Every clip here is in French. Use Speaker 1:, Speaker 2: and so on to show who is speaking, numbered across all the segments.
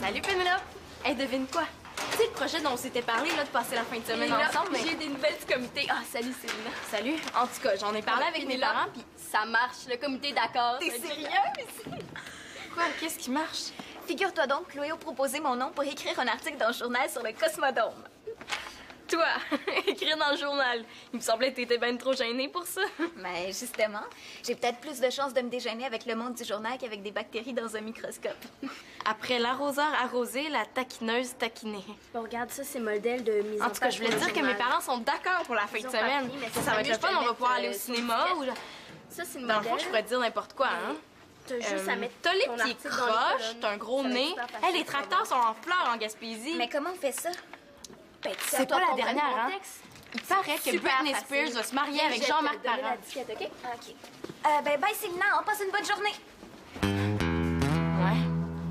Speaker 1: Salut Pénélope! Hey, devine quoi? Tu sais le projet dont on s'était parlé là, de passer la fin de semaine ensemble? Mais...
Speaker 2: J'ai des nouvelles du comité. Ah, salut Céline.
Speaker 1: Salut! En tout cas, j'en ai parlé avec mes parents, puis...
Speaker 2: Ça marche, le comité est d'accord.
Speaker 1: T'es sérieuse? Quoi? Qu'est-ce qui marche?
Speaker 3: Figure-toi donc, Chloé a proposé mon nom pour écrire un article dans le journal sur le Cosmodome.
Speaker 1: Toi, écrire dans le journal. Il me semblait que t'étais bien trop gênée pour ça.
Speaker 3: Mais justement, j'ai peut-être plus de chances de me déjeuner avec le monde du journal qu'avec des bactéries dans un microscope.
Speaker 1: Après l'arroseur arrosé, la taquineuse taquinée.
Speaker 2: Bon, regarde, ça, c'est modèle de mise
Speaker 1: En tout cas, je voulais dire que mes parents sont d'accord pour la fin de semaine. Ça va être le fun, on va pouvoir aller au cinéma ou...
Speaker 2: Ça, c'est une
Speaker 1: Dans le
Speaker 2: modèle.
Speaker 1: fond, je pourrais te dire n'importe quoi, hein?
Speaker 2: T'as juste à mettre
Speaker 1: T'as les
Speaker 2: ton
Speaker 1: pieds
Speaker 2: article dans les
Speaker 1: croches,
Speaker 2: colonnes.
Speaker 1: t'as un gros
Speaker 2: Ça va être
Speaker 1: nez.
Speaker 2: super facile,
Speaker 1: Hey, les tracteurs sont en fleurs en Gaspésie.
Speaker 3: Mais comment on fait ça? Ben, tu sais,
Speaker 1: C'est pas
Speaker 3: toi,
Speaker 1: la
Speaker 3: comprendre
Speaker 1: dernière,
Speaker 3: le
Speaker 1: hein?
Speaker 3: contexte.
Speaker 1: Il paraît que
Speaker 2: Super
Speaker 1: Britney
Speaker 2: facile.
Speaker 1: Spears va se marier
Speaker 2: Viens,
Speaker 1: avec
Speaker 2: je vais
Speaker 1: Jean-Marc
Speaker 2: te donner
Speaker 1: Parent.
Speaker 2: la disquette, OK?
Speaker 3: OK. Ben, bye, Célina, on passe une bonne journée.
Speaker 1: Ouais,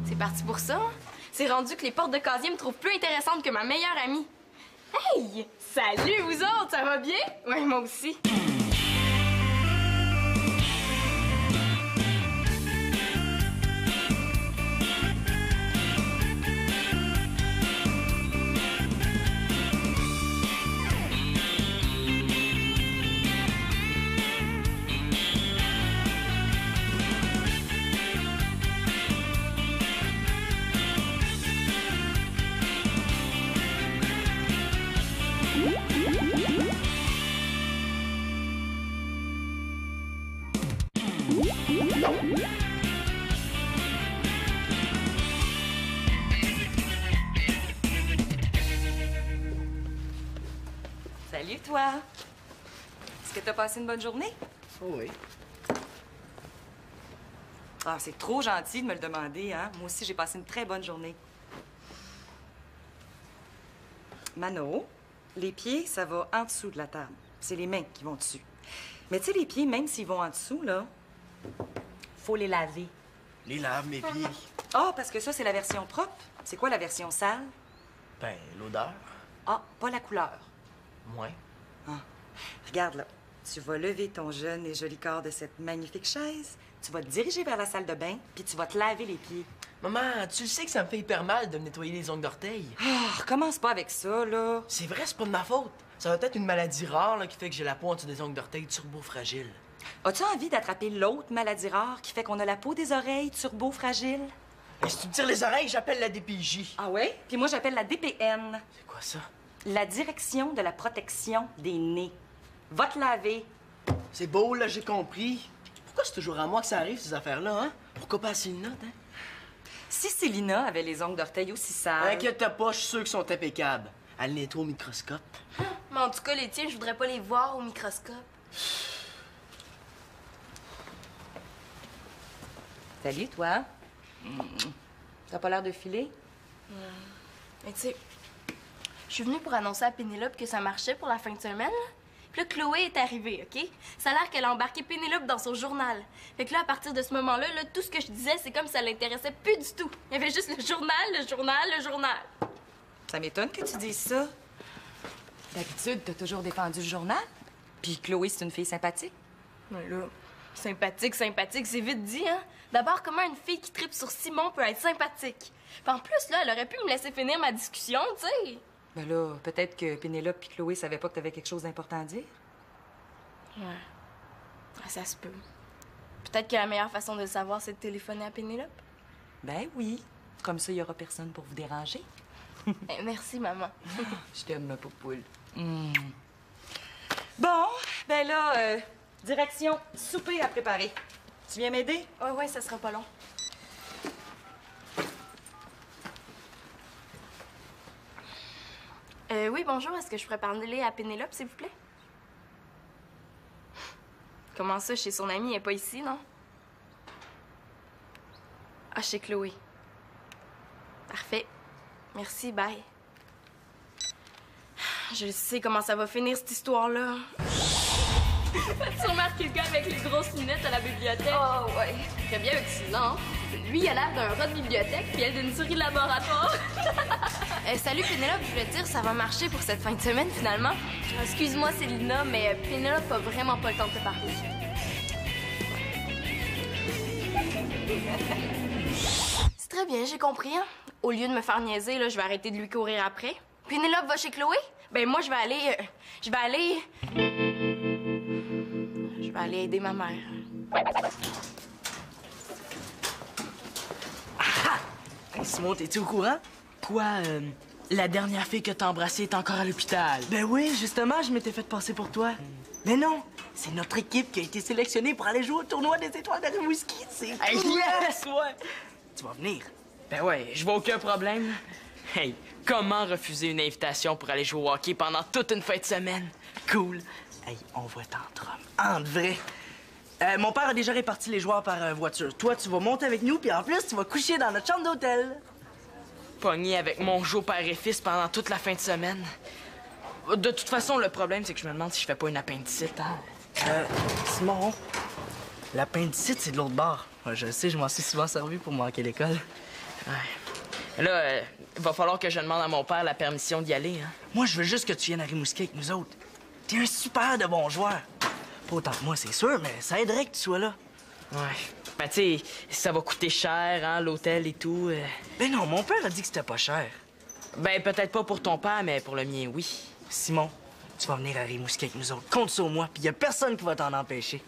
Speaker 1: c'est parti pour ça. C'est rendu que les portes de casier me trouvent plus intéressante que ma meilleure amie. Hey! Salut, vous autres, ça va bien? Ouais, moi aussi.
Speaker 4: Salut, toi! Est-ce que t'as passé une bonne journée?
Speaker 5: Oh oui.
Speaker 4: Ah, c'est trop gentil de me le demander, hein? Moi aussi, j'ai passé une très bonne journée. Mano, les pieds, ça va en dessous de la table. C'est les mains qui vont dessus. Mais tu sais, les pieds, même s'ils vont en dessous, là, faut les laver.
Speaker 5: Les lave, mes pieds.
Speaker 4: Ah, parce que ça, c'est la version propre. C'est quoi la version sale?
Speaker 5: Ben, l'odeur.
Speaker 4: Ah, pas la couleur.
Speaker 5: Moins.
Speaker 4: Ah. Regarde, là. Tu vas lever ton jeune et joli corps de cette magnifique chaise. Tu vas te diriger vers la salle de bain, puis tu vas te laver les pieds.
Speaker 5: Maman, tu sais que ça me fait hyper mal de me nettoyer les ongles d'orteil.
Speaker 4: Ah, recommence pas avec ça, là.
Speaker 5: C'est vrai, c'est pas de ma faute. Ça va être une maladie rare là, qui fait que j'ai la peau en dessous des ongles d'orteil turbo-fragile.
Speaker 4: As-tu envie d'attraper l'autre maladie rare qui fait qu'on a la peau des oreilles turbo-fragile?
Speaker 5: Et si tu me tires les oreilles, j'appelle la DPJ.
Speaker 4: Ah ouais? Puis moi, j'appelle la DPN.
Speaker 5: C'est quoi ça?
Speaker 4: La Direction de la protection des nez. Va te laver.
Speaker 5: C'est beau, là, j'ai compris. Pourquoi c'est toujours à moi que ça arrive, ces affaires-là, hein? Pourquoi pas à Célina, hein?
Speaker 4: Si Célina avait les ongles d'orteil aussi sales...
Speaker 5: Inquiète pas, je suis sûr qu'ils sont impeccables. Elle les nettoie au microscope.
Speaker 1: Mais en tout cas, les tiens, je voudrais pas les voir au microscope.
Speaker 4: Salut, toi. T'as pas l'air de filer?
Speaker 1: Mais tu sais, je suis venue pour annoncer à Pénélope que ça marchait pour la fin de semaine. Là. Puis là, Chloé est arrivée, OK? Ça a l'air qu'elle a embarqué Pénélope dans son journal. Fait que là, à partir de ce moment-là, là, tout ce que je disais, c'est comme si ça l'intéressait plus du tout. Il y avait juste le journal, le journal, le journal.
Speaker 4: Ça m'étonne que tu dises ça. D'habitude, t'as toujours défendu le journal. Puis Chloé, c'est une fille sympathique.
Speaker 1: Ouais, là, sympathique, sympathique, c'est vite dit, hein? D'abord, comment une fille qui tripe sur Simon peut être sympathique? Puis en plus, là, elle aurait pu me laisser finir ma discussion, tu sais.
Speaker 4: Ben là, peut-être que Pénélope et Chloé savaient pas que t'avais quelque chose d'important à dire.
Speaker 1: Ouais. Ah, ça se peut. Peut-être que la meilleure façon de le savoir, c'est de téléphoner à Pénélope.
Speaker 4: Ben oui. Comme ça, il y aura personne pour vous déranger.
Speaker 1: Eh, merci, maman.
Speaker 4: Je t'aime, ma poupoule. Bon, ben là, direction souper à préparer. Tu viens m'aider?
Speaker 1: Ouais, ça sera pas long. Oui, bonjour. Est-ce que je pourrais parler à Pénélope, s'il vous plaît? Comment ça, chez son amie, elle est pas ici, non? Ah, chez Chloé. Parfait. Merci, bye. Je sais comment ça va finir, cette histoire-là. Tu remarques le gars avec les grosses lunettes à la bibliothèque?
Speaker 2: Oh, ouais. Très bien avec Céline, hein? Lui, il a l'air d'un rat de bibliothèque, puis elle d'une souris de laboratoire.
Speaker 1: Salut Pénélope, je voulais te dire, ça va marcher pour cette fin de semaine finalement.
Speaker 2: Excuse-moi, Célina, mais Pénélope a vraiment pas le temps de te parler.
Speaker 1: Très bien, j'ai compris. Hein? Au lieu de me faire niaiser, là, je vais arrêter de lui courir après. Pénélope va chez Chloé? Ben moi, je vais aller aider ma mère.
Speaker 5: Hey, Simon, t'es-tu au courant?
Speaker 6: Quoi, la dernière fille que t'as embrassée est encore à l'hôpital?
Speaker 5: Ben oui, justement, je m'étais fait passer pour toi. Mais non, c'est notre équipe qui a été sélectionnée pour aller jouer au tournoi des étoiles de Rimouski. C'est
Speaker 6: Hey,
Speaker 5: cool.
Speaker 6: yes, ouais!
Speaker 5: Tu vas venir.
Speaker 6: Ben ouais, je vois aucun problème. Hey, comment refuser une invitation pour aller jouer au hockey pendant toute une fin de semaine?
Speaker 5: Cool. Hey, on va être entre hommes. En vrai. Mon père a déjà réparti les joueurs par voiture. Toi, tu vas monter avec nous, puis en plus, tu vas coucher dans notre chambre d'hôtel.
Speaker 6: Pogné avec mon jeu père et fils pendant toute la fin de semaine. De toute façon, le problème, c'est que je me demande si je fais pas une appendicite, hein?
Speaker 5: Simon, l'appendicite, c'est de l'autre bord. Ouais, je sais, je m'en suis souvent servi pour manquer l'école.
Speaker 6: Ouais. Là, il va falloir que je demande à mon père la permission d'y aller, hein?
Speaker 5: Moi, je veux juste que tu viennes à Rimouski avec nous autres. T'es un super de bon joueur. Pas autant que moi, c'est sûr, mais ça aiderait que tu sois là.
Speaker 6: Ouais. Ben, tu sais, ça va coûter cher, hein, l'hôtel et tout.
Speaker 5: Ben non, mon père a dit que c'était pas cher.
Speaker 6: Ben, peut-être pas pour ton père, mais pour le mien, oui.
Speaker 5: Simon, tu vas venir à Rimouski avec nous autres. Compte sur moi, puis y a personne qui va t'en empêcher.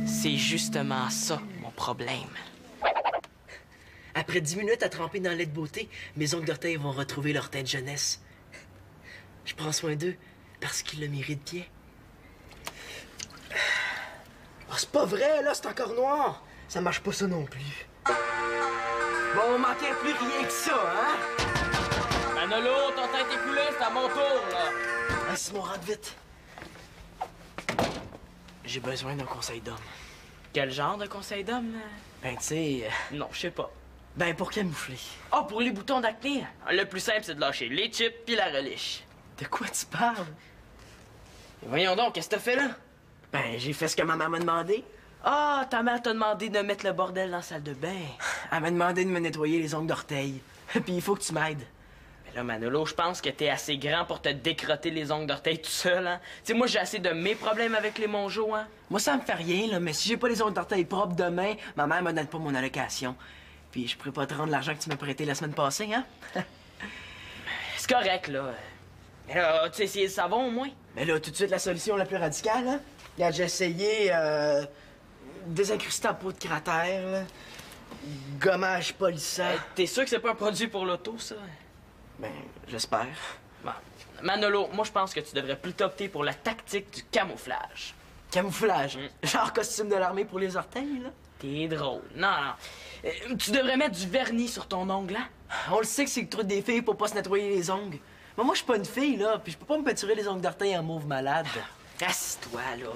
Speaker 6: C'est justement ça, mon problème.
Speaker 5: Après 10 minutes à tremper dans le lait de beauté, mes ongles d'orteil vont retrouver leur teint de jeunesse. Je prends soin d'eux parce qu'ils le méritent bien. Oh, c'est pas vrai, là, c'est encore noir. Ça marche pas ça non plus. Bon, on manquait plus rien que ça, hein?
Speaker 6: Manolo, ton temps est écoulé, c'est à mon tour, là.
Speaker 5: Ah, Simon, rentre vite. J'ai besoin d'un conseil d'homme.
Speaker 6: Quel genre de conseil d'homme?
Speaker 5: Ben, tu sais...
Speaker 6: Non, je sais pas.
Speaker 5: Ben, pour camoufler.
Speaker 6: Ah, pour les boutons d'acné? Le plus simple, c'est de lâcher les chips puis la reliche.
Speaker 5: De quoi tu parles?
Speaker 6: Voyons donc, qu'est-ce que t'as fait là?
Speaker 5: Ben, j'ai fait ce que ma maman m'a demandé.
Speaker 6: Ah, ta mère t'a demandé de mettre le bordel dans la salle de bain.
Speaker 5: Elle m'a demandé de me nettoyer les ongles d'orteil. Puis il faut que tu m'aides.
Speaker 6: Mais là, Manolo, je pense que t'es assez grand pour te décrotter les ongles d'orteil tout seul, hein? Tu sais, moi, j'ai assez de mes problèmes avec les mongeaux, hein?
Speaker 5: Moi, ça me fait rien, là, mais si j'ai pas les ongles d'orteil propres demain, ma mère me donne pas mon allocation. Puis je pourrais pas te rendre l'argent que tu m'as prêté la semaine passée, hein?
Speaker 6: C'est correct, là. Mais là, tu sais essayer le savon, au moins?
Speaker 5: Mais là, tout de suite, la solution la plus radicale, hein? Regarde, j'ai essayé, désincrustant peau de cratère, là. Gommage polissant.
Speaker 6: T'es sûr que c'est pas un produit pour l'auto, ça?
Speaker 5: Ben, j'espère.
Speaker 6: Bon. Manolo, moi, je pense que tu devrais plutôt opter pour la tactique du camouflage.
Speaker 5: Camouflage. Genre costume de l'armée pour les orteils, là.
Speaker 6: T'es drôle. Non, non. Tu devrais mettre du vernis sur ton ongle, hein?
Speaker 5: On le sait que c'est le truc des filles pour pas se nettoyer les ongles. Mais moi, je suis pas une fille, là, puis je peux pas me peinturer les ongles d'orteil en mauve malade.
Speaker 6: Reste-toi, là.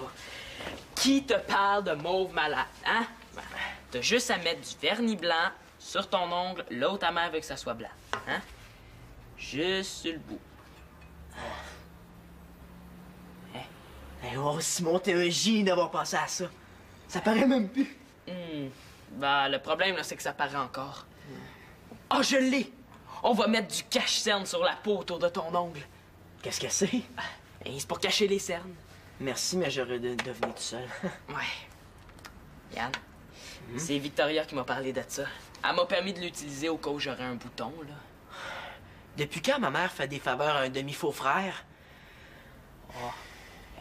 Speaker 6: Qui te parle de mauve malade, hein? Ben, t'as juste à mettre du vernis blanc sur ton ongle, là où ta mère veut que ça soit blanc, hein? Juste sur le bout.
Speaker 5: Hey, oh, Simon, t'es un génie d'avoir pensé à ça. Ça paraît même plus.
Speaker 6: Ben, le problème, là, c'est que ça paraît encore. Ah, je l'ai! On va mettre du cache-cerne sur la peau autour de ton ongle.
Speaker 5: Qu'est-ce que c'est?
Speaker 6: Et c'est pour cacher les cernes.
Speaker 5: Merci, mais j'aurais dû devenir tout seul.
Speaker 6: Ouais. Yann, c'est Victoria qui m'a parlé de ça. Elle m'a permis de l'utiliser au cas où j'aurais un bouton, là.
Speaker 5: Depuis quand ma mère fait des faveurs à un demi-faux frère?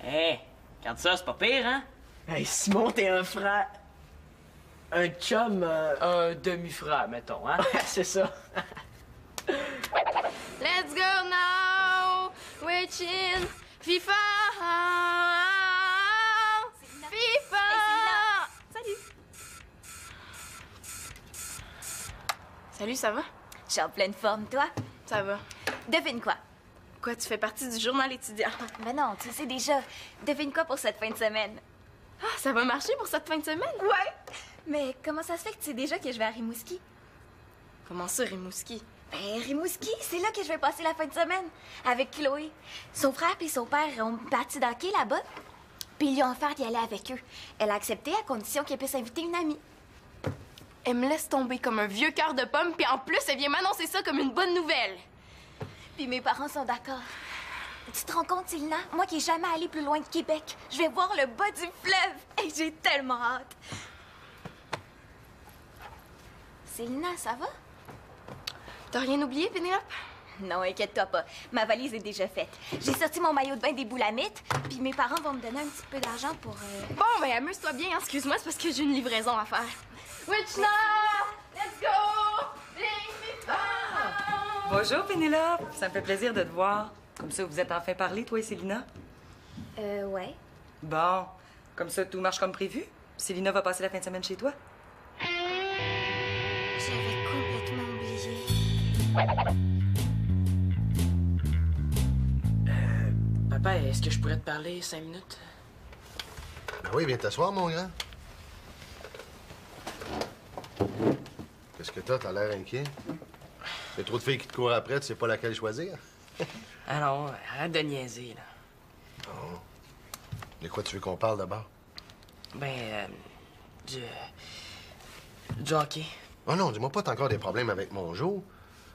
Speaker 6: Hé, regarde ça, c'est pas pire, hein?
Speaker 5: Hey, Simon, t'es un frère... Un chum...
Speaker 6: Un demi-frère, mettons, hein?
Speaker 5: c'est ça.
Speaker 1: Let's go now! We're chin! FIFA! FIFA!
Speaker 3: Salut!
Speaker 1: Salut, ça va?
Speaker 3: Je suis en pleine forme, toi?
Speaker 1: Ça va.
Speaker 3: Devine quoi?
Speaker 1: Quoi, tu fais partie du journal étudiant?
Speaker 3: Ben non, tu le sais déjà. Devine quoi pour cette fin de semaine?
Speaker 1: Ah, ça va marcher pour cette fin de semaine?
Speaker 3: Ouais! Mais comment ça se fait que tu sais déjà que je vais à Rimouski?
Speaker 1: Comment ça, Rimouski?
Speaker 3: Ben, Rimouski, c'est là que je vais passer la fin de semaine. Avec Chloé. Son frère et son père ont bâti d'hockey là-bas. Puis ils lui ont offert d'y aller avec eux. Elle a accepté à condition qu'elle puisse inviter une amie.
Speaker 1: Elle me laisse tomber comme un vieux cœur de pomme, puis en plus, elle vient m'annoncer ça comme une bonne nouvelle.
Speaker 3: Puis mes parents sont d'accord. Tu te rends compte, Sylna? Moi qui n'ai jamais allé plus loin de Québec, je vais voir le bas du fleuve. Et j'ai tellement hâte. Célina, ça va?
Speaker 1: T'as rien oublié, Pénélope?
Speaker 3: Non, inquiète-toi pas. Ma valise est déjà faite. J'ai sorti mon maillot de bain des Boulamites, puis mes parents vont me donner un petit peu d'argent pour...
Speaker 1: Bon, ben amuse-toi bien, hein. Excuse-moi, c'est parce que j'ai une livraison à faire. Witchna! Let's go!
Speaker 4: Bonjour, Pénélope. Ça me fait plaisir de te voir. Comme ça, vous êtes enfin parlé, toi et Célina?
Speaker 3: Ouais.
Speaker 4: Bon, comme ça, tout marche comme prévu. Célina va passer la fin de semaine chez toi.
Speaker 3: J'avais complètement oublié.
Speaker 6: Papa, est-ce que je pourrais te parler 5 minutes?
Speaker 7: Ben oui, viens t'asseoir, mon grand. Qu'est-ce que t'as? T'as l'air inquiet. Il y a trop de filles qui te courent après, tu sais pas laquelle choisir.
Speaker 6: Ah non, arrête de niaiser, là.
Speaker 7: Oh. De quoi tu veux qu'on parle d'abord?
Speaker 6: Ben, du hockey.
Speaker 7: Oh non, dis-moi pas t'as encore des problèmes avec mon Joe.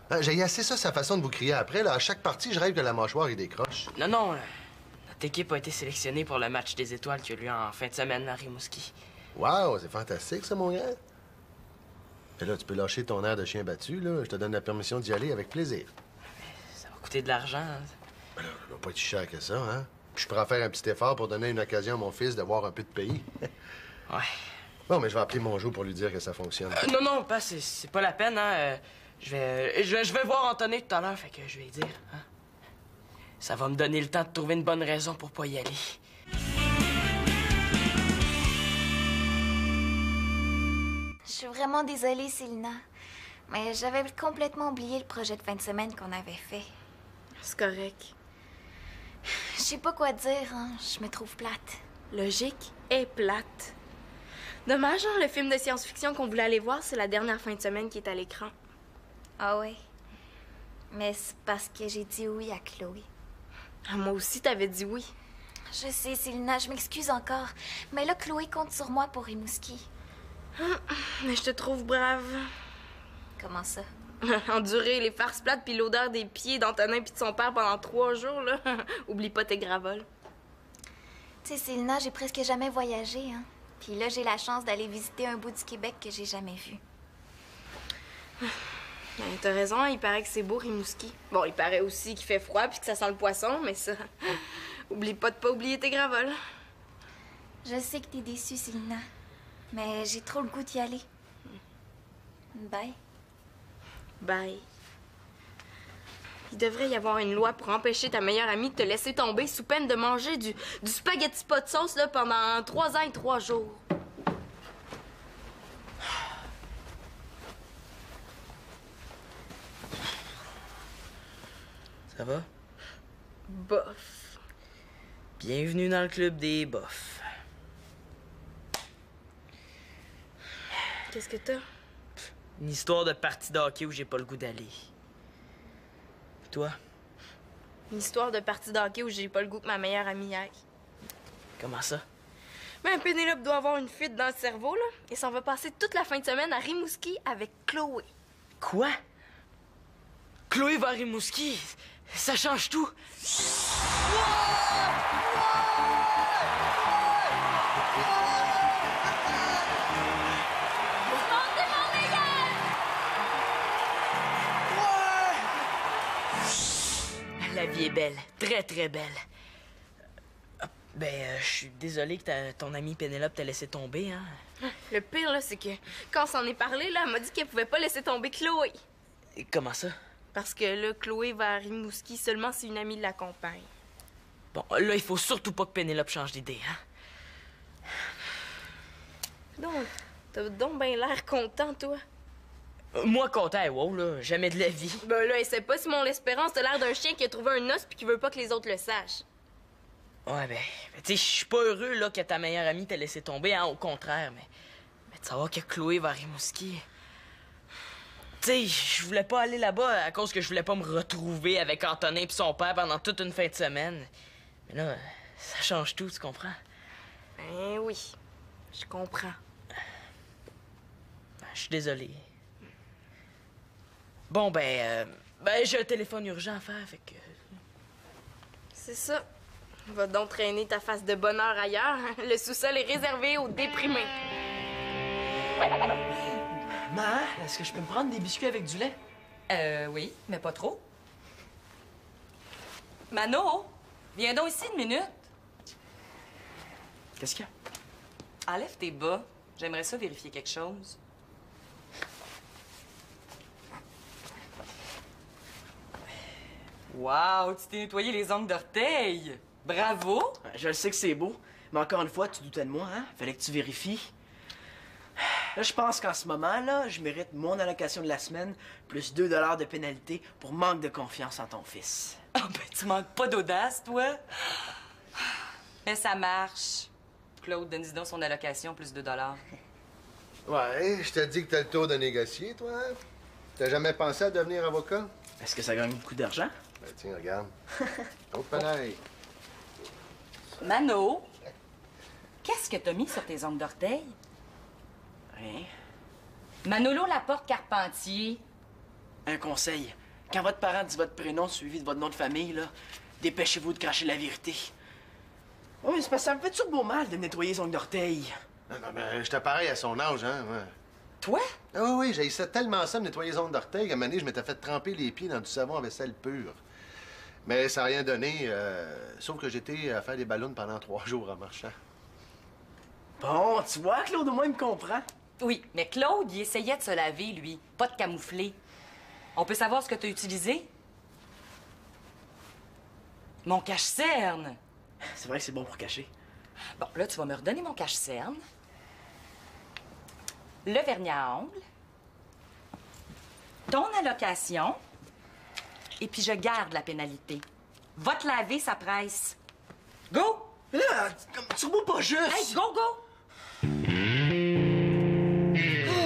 Speaker 7: Hein, j'ai assez ça, sa façon de vous crier après. Là. À chaque partie, je rêve que la mâchoire, il décroche.
Speaker 6: Non, notre équipe a été sélectionnée pour le match des étoiles qui a lieu en fin de semaine à Rimouski.
Speaker 7: Wow, c'est fantastique, ça, mon grand. Et là, tu peux lâcher ton air de chien battu, là. Je te donne la permission d'y aller avec plaisir.
Speaker 6: Ça va coûter de l'argent. Hein?
Speaker 7: Ben là, ça va pas être si cher que ça, hein? Puis je pourrais faire un petit effort pour donner une occasion à mon fils de voir un peu de pays.
Speaker 6: Ouais.
Speaker 7: Bon, mais je vais appeler mon Joe pour lui dire que ça fonctionne.
Speaker 6: Non, pas, c'est pas la peine, hein. Je vais voir Anthony tout à l'heure, fait que je vais lui dire, hein. Ça va me donner le temps de trouver une bonne raison pour pas y aller.
Speaker 3: Je suis vraiment désolée, Célina. Mais j'avais complètement oublié le projet de fin de semaine qu'on avait fait.
Speaker 1: C'est correct.
Speaker 3: Je sais pas quoi dire, hein. Je me trouve plate.
Speaker 1: Logique et plate. Dommage, hein, le film de science-fiction qu'on voulait aller voir, c'est la dernière fin de semaine qui est à l'écran.
Speaker 3: Ah ouais. Mais c'est parce que j'ai dit oui à Chloé.
Speaker 1: Ah, moi aussi, t'avais dit oui.
Speaker 3: Je sais, Célina, je m'excuse encore. Mais là, Chloé compte sur moi pour Rimouski.
Speaker 1: Mais je te trouve brave.
Speaker 3: Comment ça?
Speaker 1: Endurer les farces plates puis l'odeur des pieds d'Antonin puis de son père pendant 3 jours, là. Oublie pas tes gravoles.
Speaker 3: Tu sais, Célina, j'ai presque jamais voyagé, hein. Puis là, j'ai la chance d'aller visiter un bout du Québec que j'ai jamais vu.
Speaker 1: Ben, t'as raison, il paraît que c'est beau, Rimouski. Bon, il paraît aussi qu'il fait froid puis que ça sent le poisson, mais ça... Oublie pas de pas oublier tes gravoles.
Speaker 3: Je sais que t'es déçue, Célina. Mais j'ai trop le goût d'y aller. Bye.
Speaker 1: Bye. Il devrait y avoir une loi pour empêcher ta meilleure amie de te laisser tomber sous peine de manger du spaghetti pas de sauce là, pendant 3 ans et 3 jours.
Speaker 6: Ça va?
Speaker 1: Bof.
Speaker 6: Bienvenue dans le club des bofs.
Speaker 1: Qu'est-ce que t'as?
Speaker 6: Une histoire de partie de hockey où j'ai pas le goût d'aller. Toi?
Speaker 1: Une histoire de partie d'hockey où j'ai pas le goût que ma meilleure amie aille.
Speaker 6: Comment ça?
Speaker 1: Ben, Pénélope doit avoir une fuite dans le cerveau, là, et s'en va passer toute la fin de semaine à Rimouski avec Chloé.
Speaker 6: Quoi? Chloé va à Rimouski? Ça change tout! La vie est belle, très très belle. Je suis désolé que ton amie Pénélope t'a laissé tomber, hein.
Speaker 1: Le pire, là, c'est que quand on s'en est parlé, là, elle m'a dit qu'elle pouvait pas laisser tomber Chloé.
Speaker 6: Et comment ça?
Speaker 1: Parce que là, Chloé va à Rimouski seulement si une amie l'accompagne.
Speaker 6: Bon, là, il faut surtout pas que Pénélope change d'idée, hein.
Speaker 1: Donc, t'as donc bien l'air content, toi.
Speaker 6: Moi, content, wow, là, jamais de la vie.
Speaker 1: Ben là, essaie pas, Simon l'Espérance, t'as l'air d'un chien qui a trouvé un os puis qui veut pas que les autres le sachent.
Speaker 6: Ouais, tu sais, je suis pas heureux, là, que ta meilleure amie t'ait laissé tomber, hein, au contraire, mais de savoir que Chloé va à Rimouski... Tu sais, je voulais pas aller là-bas à cause que je voulais pas me retrouver avec Antonin et son père pendant toute une fin de semaine. Mais là, ça change tout, tu comprends?
Speaker 1: Ben oui, je comprends.
Speaker 6: Je suis désolé. Bon, j'ai un téléphone urgent à faire, fait que...
Speaker 1: C'est ça. Va donc traîner ta face de bonheur ailleurs. Le sous-sol est réservé aux déprimés.
Speaker 5: Maman, est-ce que je peux me prendre des biscuits avec du lait?
Speaker 4: Oui, mais pas trop. Mano, viens donc ici une minute.
Speaker 5: Qu'est-ce qu'il y a?
Speaker 4: Enlève tes bas. J'aimerais ça vérifier quelque chose. Wow, tu t'es nettoyé les ongles d'orteil. Bravo!
Speaker 5: Je le sais que c'est beau, mais encore une fois, tu doutais de moi, hein? Fallait que tu vérifies. Là, je pense qu'en ce moment-là, je mérite mon allocation de la semaine plus 2 de pénalité pour manque de confiance en ton fils.
Speaker 4: Ah ben, tu manques pas d'audace, toi. Mais ça marche. Claude, donne-y donc son allocation plus 2 $.
Speaker 7: Ouais, je te dis que t'as le tour de négocier, toi. Hein? T'as jamais pensé à devenir avocat?
Speaker 5: Est-ce que ça gagne beaucoup d'argent?
Speaker 7: Ben tiens, regarde. Oh, pareil.
Speaker 4: Mano, qu'est-ce que t'as mis sur tes ongles d'orteil?
Speaker 5: Rien.
Speaker 4: Manolo Laporte-Carpentier.
Speaker 5: Un conseil. Quand votre parent dit votre prénom suivi de votre nom de famille, là, dépêchez-vous de cacher la vérité. Oui, c'est parce que ça me fait toujours beau mal de nettoyer les ongles d'orteil.
Speaker 7: Non, non, mais j'étais pareil à son âge, hein. Ouais.
Speaker 4: Toi?
Speaker 7: Ah oui, j'ai essayé tellement ça, me nettoyer les ongles d'orteil, qu'à un moment donné, je m'étais fait tremper les pieds dans du savon à vaisselle pure. Mais ça n'a rien donné, sauf que j'étais à faire des ballons pendant 3 jours en marchant.
Speaker 5: Bon, tu vois, Claude, au moins, il me comprend.
Speaker 4: Oui, mais Claude, il essayait de se laver, lui, pas de camoufler. On peut savoir ce que t'as utilisé? Mon cache-cerne.
Speaker 5: C'est vrai que c'est bon pour cacher.
Speaker 4: Bon, là, tu vas me redonner mon cache-cerne. Le vernis à ongles. Ton allocation. Et puis je garde la pénalité. Va te laver, ça presse. Go!
Speaker 5: Mais là, comme turbo pas juste!
Speaker 4: Hey, go, go! Oh!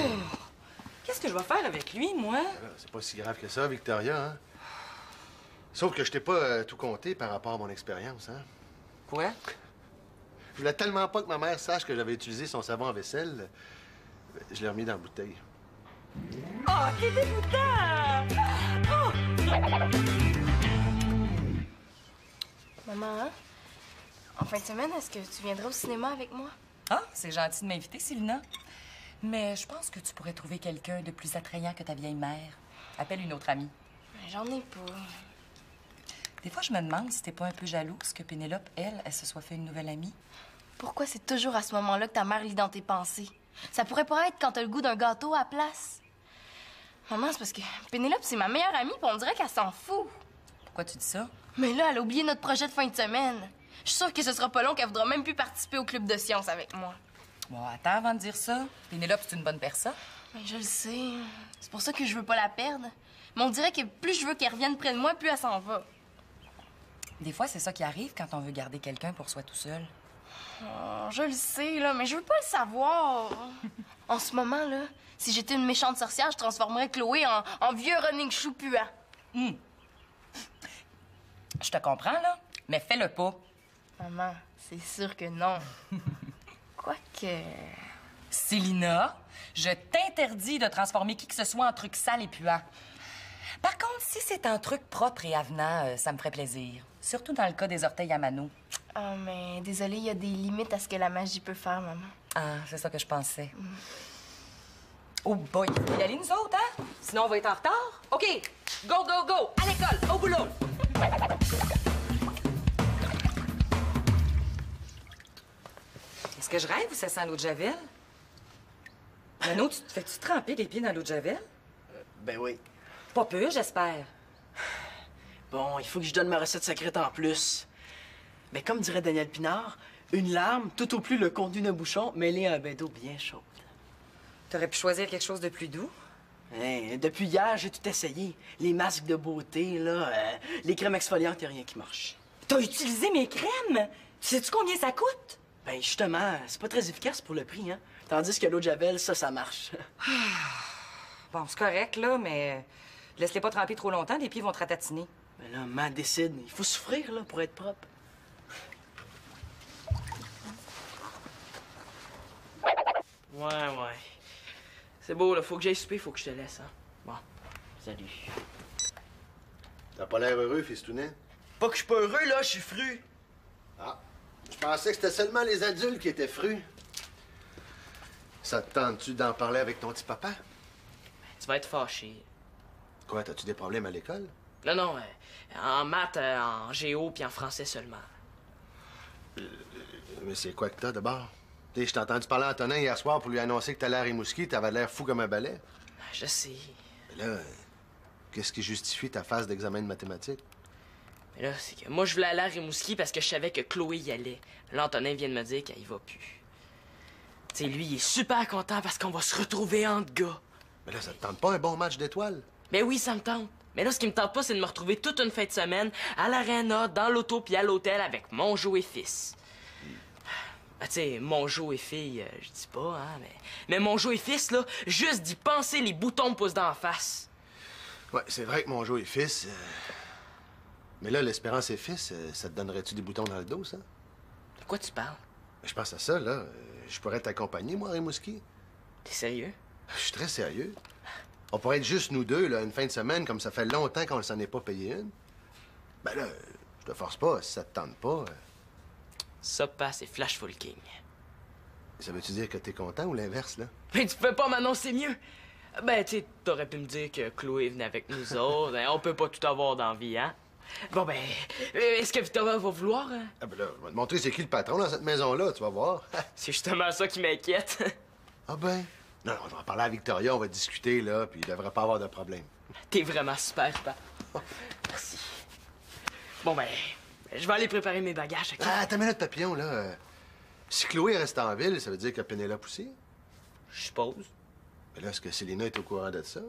Speaker 4: Qu'est-ce que je vais faire avec lui, moi?
Speaker 7: C'est pas si grave que ça, Victoria, hein. Sauf que je t'ai pas tout compté par rapport à mon expérience, hein.
Speaker 4: Quoi?
Speaker 7: Je voulais tellement pas que ma mère sache que j'avais utilisé son savon à vaisselle. Je l'ai remis dans la bouteille.
Speaker 4: Oh, quel dégoûtant! Oh!
Speaker 1: Maman, hein? En fin de semaine, est-ce que tu viendras au cinéma avec moi?
Speaker 4: Ah, c'est gentil de m'inviter, Célina. Mais je pense que tu pourrais trouver quelqu'un de plus attrayant que ta vieille mère. Appelle une autre amie.
Speaker 1: Ben, j'en ai pas.
Speaker 4: Des fois, je me demande si t'es pas un peu jalouse que Pénélope, elle se soit fait une nouvelle amie.
Speaker 1: Pourquoi c'est toujours à ce moment-là que ta mère lit dans tes pensées? Ça pourrait pas être quand t'as le goût d'un gâteau à la place. Maman, c'est parce que Pénélope, c'est ma meilleure amie, puis on dirait qu'elle s'en fout.
Speaker 4: Pourquoi tu dis ça?
Speaker 1: Mais là, elle a oublié notre projet de fin de semaine. Je suis sûre que ce sera pas long qu'elle voudra même plus participer au club de sciences avec moi.
Speaker 4: Bon, attends avant de dire ça. Pénélope, c'est une bonne personne.
Speaker 1: Mais je le sais. C'est pour ça que je veux pas la perdre. Mais on dirait que plus je veux qu'elle revienne près de moi, plus elle s'en va.
Speaker 4: Des fois, c'est ça qui arrive quand on veut garder quelqu'un pour soi tout seul.
Speaker 1: Oh, je le sais, là, mais je veux pas le savoir. En ce moment, là, si j'étais une méchante sorcière, je transformerais Chloé en vieux running chou puant.
Speaker 4: Je te comprends, là, mais fais-le pas.
Speaker 1: Maman, c'est sûr que non. Quoique...
Speaker 4: Célina, je t'interdis de transformer qui que ce soit en truc sale et puant. Par contre, si c'est un truc propre et avenant, ça me ferait plaisir. Surtout dans le cas des orteils à Mano.
Speaker 1: Ah, mais désolée, il y a des limites à ce que la magie peut faire, maman.
Speaker 4: Ah, c'est ça que je pensais. Oh boy, il faut y aller, nous autres, hein? Sinon, on va être en retard. OK, go, go, go! À l'école, au boulot! Est-ce que je rêve ou ça sent l'eau de Javel? Mano, tu te fais-tu tremper les pieds dans l'eau de Javel?
Speaker 5: Ben oui.
Speaker 4: Pas peu, j'espère.
Speaker 5: Bon, il faut que je donne ma recette secrète en plus. Mais comme dirait Daniel Pinard, une larme, tout au plus le contenu d'un bouchon, mêlé à un bain d'eau bien chaude.
Speaker 4: T'aurais pu choisir quelque chose de plus doux?
Speaker 5: Hein, depuis hier, j'ai tout essayé. Les masques de beauté, là, les crèmes exfoliantes, y a rien qui marche.
Speaker 4: T'as utilisé mes crèmes? Sais-tu combien ça coûte?
Speaker 5: Ben justement, c'est pas très efficace pour le prix, hein. Tandis que l'eau de Javel, ça marche.
Speaker 4: Bon, c'est correct, là, mais laisse-les pas tremper trop longtemps, les pieds vont te ratatiner.
Speaker 5: Mais là, maman décide. Il faut souffrir, là, pour être propre. Ouais. C'est beau, là. Faut que j'aille souper, faut que je te laisse, hein. Bon, salut.
Speaker 7: T'as pas l'air heureux, fistounet?
Speaker 5: Pas que je suis pas heureux, là, je suis fru.
Speaker 7: Ah, je pensais que c'était seulement les adultes qui étaient frus. Ça te tente-tu d'en parler avec ton petit papa?
Speaker 6: Tu vas être fâché.
Speaker 7: Quoi, t'as-tu des problèmes à l'école?
Speaker 6: Non, non, en maths, en géo, puis en français seulement.
Speaker 7: Mais c'est quoi que t'as, d'abord? Tu sais, je t'ai entendu parler à Antonin hier soir pour lui annoncer que t'allais à Rimouski, t'avais l'air fou comme un balai.
Speaker 6: Je sais.
Speaker 7: Mais là, qu'est-ce qui justifie ta phase d'examen de mathématiques?
Speaker 6: Mais là, c'est que moi, je voulais aller à Rimouski parce que je savais que Chloé y allait. Là, Antonin vient de me dire qu'elle y va plus. Tu sais, lui, il est super content parce qu'on va se retrouver entre gars.
Speaker 7: Mais là, ça te tente pas un bon match d'étoiles?
Speaker 6: Ben oui, ça me tente. Mais là, ce qui me tente pas, c'est de me retrouver toute une fin de semaine à l'aréna, dans l'auto puis à l'hôtel avec mon jo et fils. Ben, tu sais, mon jo et fille, je dis pas, hein, mais mon jo et fils, là, juste d'y penser, les boutons me poussent d'en face.
Speaker 7: Ouais, c'est vrai que mon jo est fils. Mais là, l'Espérance et fils, ça te donnerait-tu des boutons dans le dos, ça?
Speaker 6: De quoi tu parles?
Speaker 7: Je pense à ça, là. Je pourrais t'accompagner, moi, à Rimouski.
Speaker 6: T'es sérieux?
Speaker 7: Je suis très sérieux. On pourrait être juste nous deux, là, une fin de semaine, comme ça fait longtemps qu'on ne s'en est pas payé une. Ben là, je te force pas, si ça te tente pas.
Speaker 6: Ça passe, c'est Flash Full King.
Speaker 7: Ça veut-tu dire que t'es content ou l'inverse, là?
Speaker 6: Mais tu peux pas m'annoncer mieux! Ben, tu sais, t'aurais pu me dire que Chloé venait avec nous autres. Ben, on peut pas tout avoir dans la vie, hein? Bon, ben, est-ce que Victoria va vouloir? Hein?
Speaker 7: Ah ben là, je vais te montrer c'est qui le patron dans cette maison-là, tu vas voir.
Speaker 6: C'est justement ça qui m'inquiète.
Speaker 7: Ah ben? Non, on va en parler à Victoria, on va discuter, là, puis il devrait pas avoir de problème.
Speaker 6: T'es vraiment super, papa. Merci. Bon, ben, je vais aller préparer mes bagages, OK?
Speaker 7: Ah, t'as une minute, papillon, là. Si Chloé reste en ville, ça veut dire que Pénélope aussi?
Speaker 6: Je suppose.
Speaker 7: Mais là, est-ce que Célina est au courant de ça?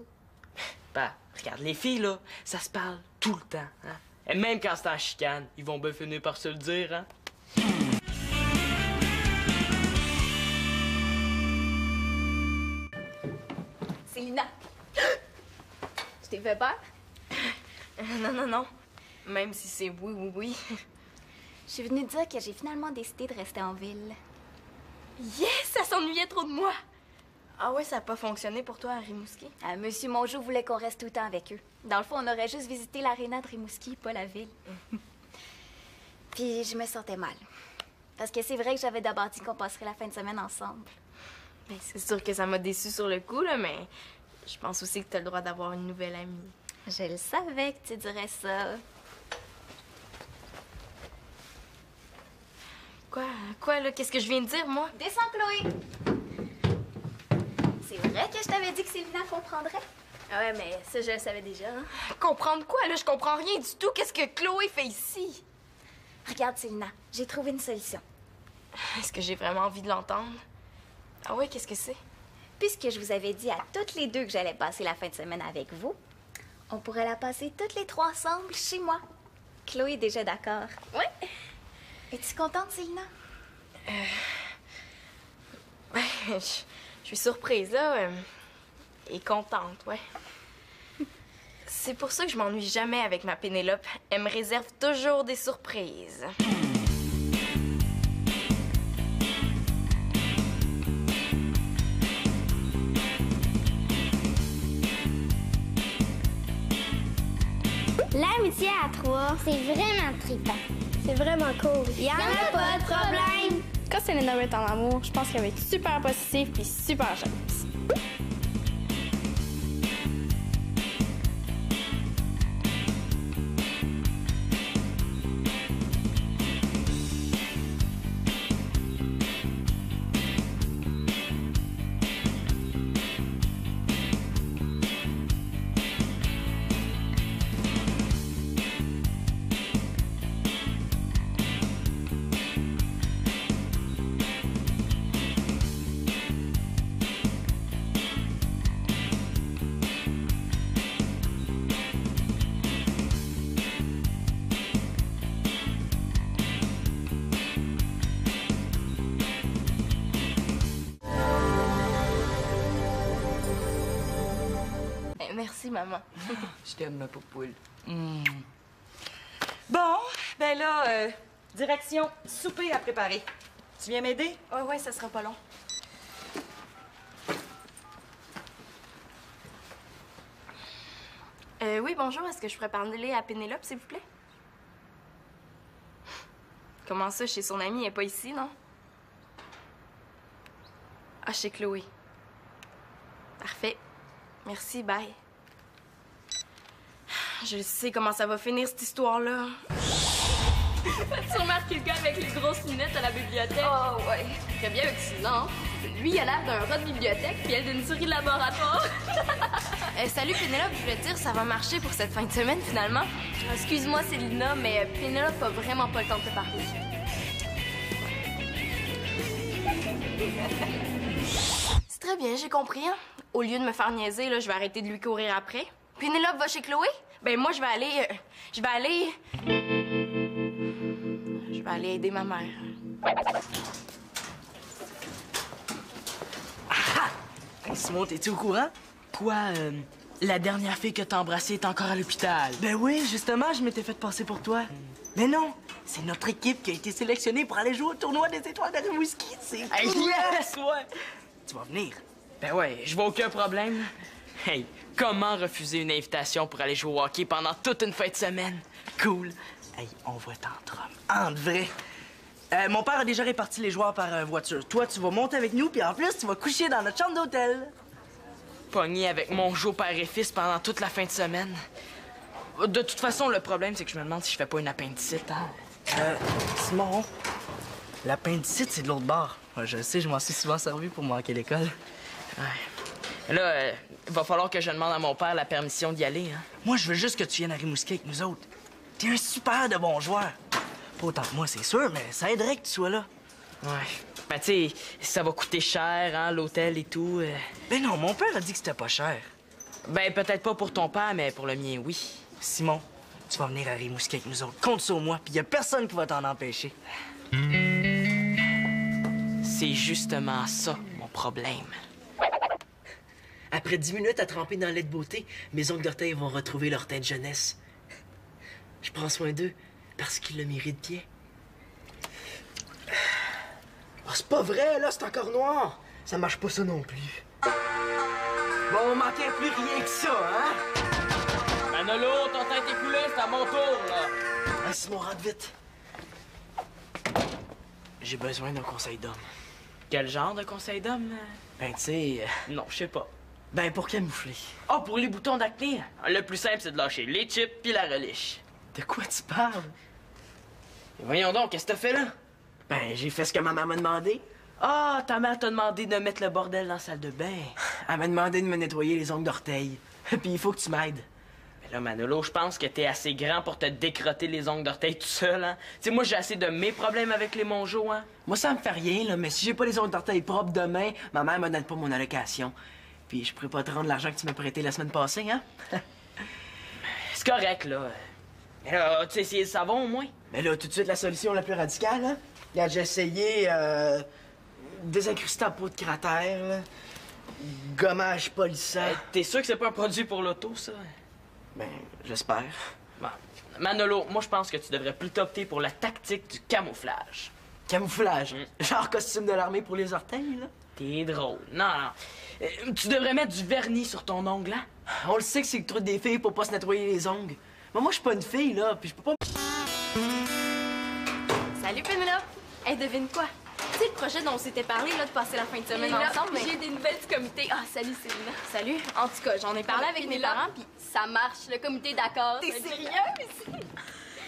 Speaker 6: Ben, regarde, les filles, là, ça se parle tout le temps, hein? Et même quand c'est en chicane, ils vont bien finir par se le dire, hein?
Speaker 3: Célina! Tu t'es fait peur?
Speaker 1: Non, non, non. Même si c'est oui, oui, oui.
Speaker 3: Je suis venue te dire que j'ai finalement décidé de rester en ville.
Speaker 1: Yes! Ça s'ennuyait trop de moi! Ah ouais, ça n'a pas fonctionné pour toi à Rimouski?
Speaker 3: Monsieur Mongeau voulait qu'on reste tout le temps avec eux. Dans le fond, on aurait juste visité l'aréna de Rimouski, pas la ville. Puis je me sentais mal. Parce que c'est vrai que j'avais d'abord dit qu'on passerait la fin de semaine ensemble.
Speaker 1: Ben, c'est sûr que ça m'a déçue sur le coup, là, mais je pense aussi que tu as le droit d'avoir une nouvelle amie.
Speaker 3: Je le savais que tu dirais ça.
Speaker 1: Quoi, là? Qu'est-ce que je viens de dire, moi?
Speaker 3: Descends, Chloé! C'est vrai que je t'avais dit que Célina comprendrait?
Speaker 1: Ah ouais, mais ça, je le savais déjà. Hein? Comprendre quoi, là? Je comprends rien du tout. Qu'est-ce que Chloé fait ici?
Speaker 3: Regarde, Célina, j'ai trouvé une solution.
Speaker 1: Est-ce que j'ai vraiment envie de l'entendre? Ah ouais, qu'est-ce que c'est?
Speaker 3: Puisque je vous avais dit à toutes les deux que j'allais passer la fin de semaine avec vous, on pourrait la passer toutes les trois ensemble chez moi. Chloé est déjà d'accord.
Speaker 1: Ouais.
Speaker 3: Es-tu contente, Célina?
Speaker 1: Ouais, je suis surprise, là. Et contente, ouais. C'est pour ça que je m'ennuie jamais avec ma Pénélope. Elle me réserve toujours des surprises.
Speaker 8: L'amitié à trois, c'est vraiment trippant. C'est vraiment cool. Il y en a pas de problème.
Speaker 2: Quand Célina est en amour, je pense qu'elle va être super positive puis super jalouse.
Speaker 1: Merci, maman.
Speaker 4: Je t'aime, ma poupoule. Bon, ben là, direction souper à préparer. Tu viens m'aider?
Speaker 1: Ouais, ça sera pas long. Oui, bonjour. Est-ce que je pourrais parler à Pénélope, s'il vous plaît? Comment ça, chez son amie, elle est pas ici, non? Ah, chez Chloé. Parfait. Merci, bye. Je sais comment ça va finir, cette histoire-là.
Speaker 2: Tu remarques quelqu'un avec les grosses lunettes à la bibliothèque?
Speaker 1: Oh, ouais.
Speaker 2: Très bien avec Sylvain. Lui, il a l'air d'un rat de bibliothèque, puis elle d'une souris de laboratoire.
Speaker 1: Salut, Pénélope. Je voulais te dire, ça va marcher pour cette fin de semaine, finalement. Excuse-moi, Célina, mais Pénélope a vraiment pas le temps de te parler. C'est très bien, j'ai compris, hein. Au lieu de me faire niaiser, là, je vais arrêter de lui courir après. Pénélope va chez Chloé? Ben, moi, je vais aller aider ma mère.
Speaker 5: Hey, Simon, t'es-tu au courant?
Speaker 6: Quoi, la dernière fille que t'as embrassée est encore à l'hôpital?
Speaker 5: Ben oui, justement, je m'étais fait passer pour toi. Mais non, c'est notre équipe qui a été sélectionnée pour aller jouer au tournoi des étoiles de Rimouski. C'est
Speaker 6: Hey,
Speaker 5: cool.
Speaker 6: yes, ouais!
Speaker 5: Tu vas venir.
Speaker 6: Ben ouais, je vois aucun problème. Hey, comment refuser une invitation pour aller jouer au hockey pendant toute une fin de semaine?
Speaker 5: Cool. Hey, on va être entre hommes. En vrai. Mon père a déjà réparti les joueurs par voiture. Toi, tu vas monter avec nous, puis en plus, tu vas coucher dans notre chambre d'hôtel.
Speaker 6: Pogné avec mon jeu père et fils pendant toute la fin de semaine. De toute façon, le problème, c'est que je me demande si je fais pas une appendicite, hein?
Speaker 5: Simon, l'appendicite, c'est de l'autre bord. Ouais, je sais, je m'en suis souvent servi pour manquer l'école.
Speaker 6: Ouais. Là, il va falloir que je demande à mon père la permission d'y aller, hein?
Speaker 5: Moi, je veux juste que tu viennes à Rimouski avec nous autres. T'es un super de bon joueur. Pas autant que moi, c'est sûr, mais ça aiderait que tu sois là.
Speaker 6: Ouais. Ben, tu sais, ça va coûter cher, hein, l'hôtel et tout.
Speaker 5: Ben non, mon père a dit que c'était pas cher.
Speaker 6: Ben, peut-être pas pour ton père, mais pour le mien, oui.
Speaker 5: Simon, tu vas venir à Rimouski avec nous autres. Compte sur moi, puis y a personne qui va t'en empêcher.
Speaker 6: C'est justement ça, mon problème.
Speaker 5: Après 10 minutes à tremper dans le lait de beauté, mes ongles d'orteil vont retrouver leur teinte jeunesse. Je prends soin d'eux parce qu'ils le méritent bien. Oh, c'est pas vrai, là, c'est encore noir. Ça marche pas ça non plus. Bon, on manquait plus rien que ça, hein?
Speaker 6: Manolo, ton temps est écoulé, c'est à mon tour, là.
Speaker 5: Ah, Simon, rentre vite. J'ai besoin d'un conseil d'homme.
Speaker 6: Quel genre de conseil d'homme?
Speaker 5: Ben, tu sais...
Speaker 6: Non, je sais pas.
Speaker 5: Ben, pour camoufler.
Speaker 6: Ah, pour les boutons d'acné? Le plus simple, c'est de lâcher les chips puis la reliche.
Speaker 5: De quoi tu parles?
Speaker 6: Voyons donc, qu'est-ce que t'as fait là?
Speaker 5: Ben, j'ai fait ce que ma maman m'a demandé.
Speaker 6: Ah, ta mère t'a demandé de mettre le bordel dans la salle de bain.
Speaker 5: Elle m'a demandé de me nettoyer les ongles d'orteil. Puis il faut que tu m'aides.
Speaker 6: Mais là, Manolo, je pense que t'es assez grand pour te décrotter les ongles d'orteil tout seul, hein? Tu sais, moi, j'ai assez de mes problèmes avec les mongeaux, hein?
Speaker 5: Moi, ça me fait rien, là, mais si j'ai pas les ongles d'orteil propres demain, ma mère me donne pas mon allocation. Puis je pourrais pas te rendre l'argent que tu m'as prêté la semaine passée, hein?
Speaker 6: C'est correct, là. Mais là, tu sais, essayer le savon, au moins.
Speaker 5: Mais là, tout de suite, la solution la plus radicale, hein? Regarde, j'ai essayé, désincrustant peau de cratère, là. Gommage polissant.
Speaker 6: T'es sûr que c'est pas un produit pour l'auto, ça?
Speaker 5: Ben, j'espère.
Speaker 6: Bon. Manolo, moi, je pense que tu devrais plutôt opter pour la tactique du camouflage.
Speaker 5: Camouflage? Genre costume de l'armée pour les orteils, là?
Speaker 6: T'es drôle. Non, non. Tu devrais mettre du vernis sur ton ongle, hein?
Speaker 5: On le sait que c'est le truc des filles pour pas se nettoyer les ongles. Mais moi, je suis pas une fille, là, puis je peux pas...
Speaker 1: Salut, Pénélope! Hey, devine quoi? Tu sais le projet dont on s'était parlé, là, de passer la fin de semaine ensemble, mais...
Speaker 2: J'ai des nouvelles du comité. Ah, salut, Célina.
Speaker 1: Salut! En tout cas, j'en ai parlé avec mes parents, puis...
Speaker 2: Ça marche, le comité est d'accord.
Speaker 1: T'es sérieuse?